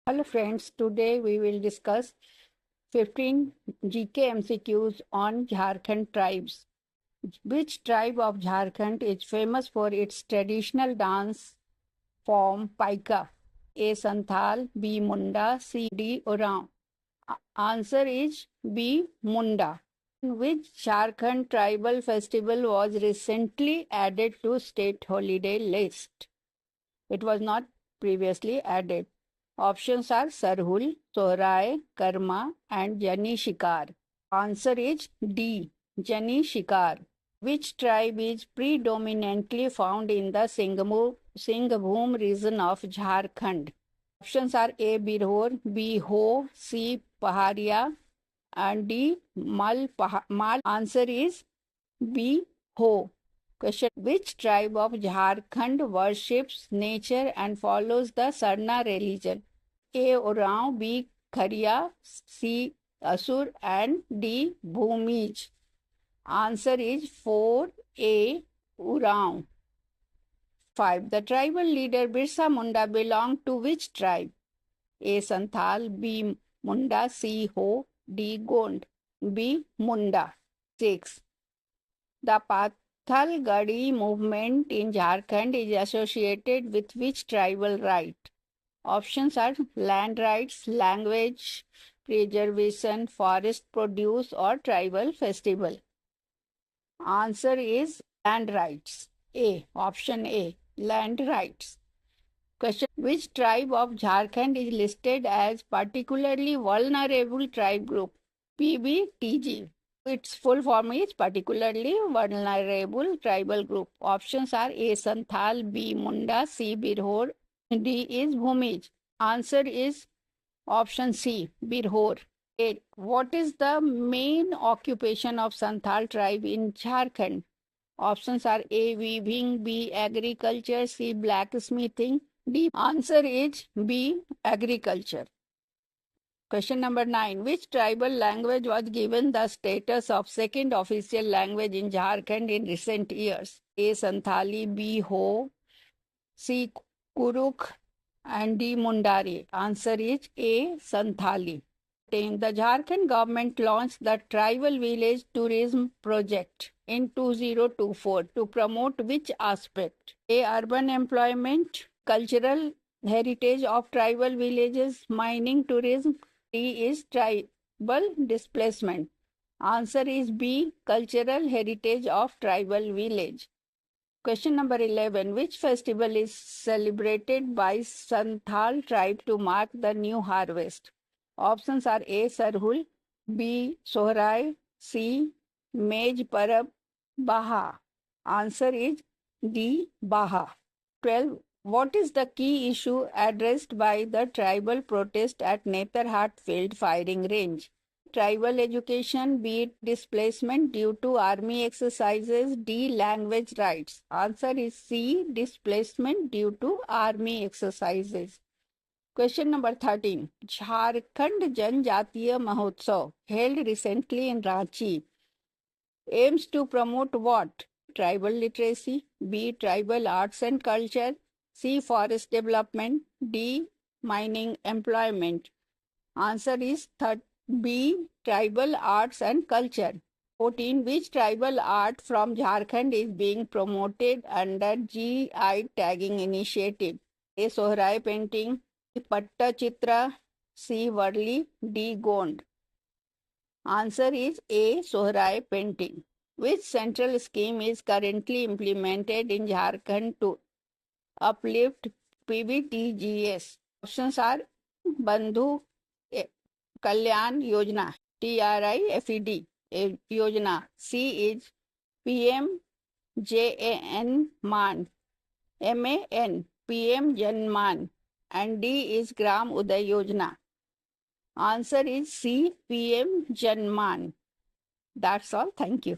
Hello friends, today we will discuss 15 GK MCQs on Jharkhand tribes. Which tribe of Jharkhand is famous for its traditional dance form Paika? A. Santhal, B. Munda, C. D. Oraon. Answer is B. Munda. Which Jharkhand tribal festival was recently added to state holiday list? It was not previously added. Options are Sarhul, Sohrai, Karma, and Jani Shikar. Answer is D. Jani Shikar. Which tribe is predominantly found in the Singhbhum region of Jharkhand? Options are A. Birhor, B. Ho, C. Paharia, and D. Mal. Answer is B. Ho. Question: which tribe of Jharkhand worships nature and follows the Sarna religion? A. Oraon, B. Kharia, C. Asur, and D. Bhumij. Answer is 4A. Oraon. 5. The tribal leader Birsa Munda belonged to which tribe? A. Santhal, B. Munda, C. Ho, D. Gond, B. Munda. 6. The Pathalgadi movement in Jharkhand is associated with which tribal right? Options are land rights, language preservation, forest produce, or tribal festival. Answer is land rights. A. Option A. Land rights. Question: which tribe of Jharkhand is listed as particularly vulnerable tribe group? PBTG. Its full form is particularly vulnerable tribal group. Options are A. Santhal, B. Munda, C. Birhor, D is Bhumij. Answer is option C. Birhor. 8. What is the main occupation of Santhal tribe in Jharkhand? Options are A. Weaving, B. Agriculture, C. Blacksmithing, D. Answer is B. Agriculture. Question number 9. Which tribal language was given the status of second official language in Jharkhand in recent years? A. Santhali, B. Ho, C. Kurukh, and D. Mundari. Answer is A. Santhali. The Jharkhand government launched the Tribal Village Tourism Project in 2024 to promote which aspect? A. Urban employment, cultural heritage of tribal villages, mining, tourism. D is tribal displacement. Answer is B. Cultural heritage of tribal village. Question number 11. Which festival is celebrated by Santhal tribe to mark the new harvest? Options are A. Sarhul, B. Sohrai, C. Mej Parab, Baha. Answer is D. Baha. 12. What is the key issue addressed by the tribal protest at Netarhat Field Firing Range? Tribal education, B. Displacement due to army exercises, D. Language rights. Answer is C. Displacement due to army exercises. Question number 13. Jharkhand Janjatiya Mahotsav, held recently in Ranchi, aims to promote what? Tribal literacy, B. Tribal arts and culture, C. Forest development, D. Mining employment. Answer is B. Tribal arts and culture. 14. Which tribal art from Jharkhand is being promoted under GI tagging initiative? A. Sohrai painting, Patta Chitra, C. Varli, D. Gond. Answer is A. Sohrai painting. Which central scheme is currently implemented in Jharkhand to uplift PBTGS? Options are Bandhu Kalyan Yojana, TRIFED Yojana. C is PMJAN MAN, MAN, PM Janman, and D is Gram Uday Yojana. Answer is C. PM Janman. That's all. Thank you.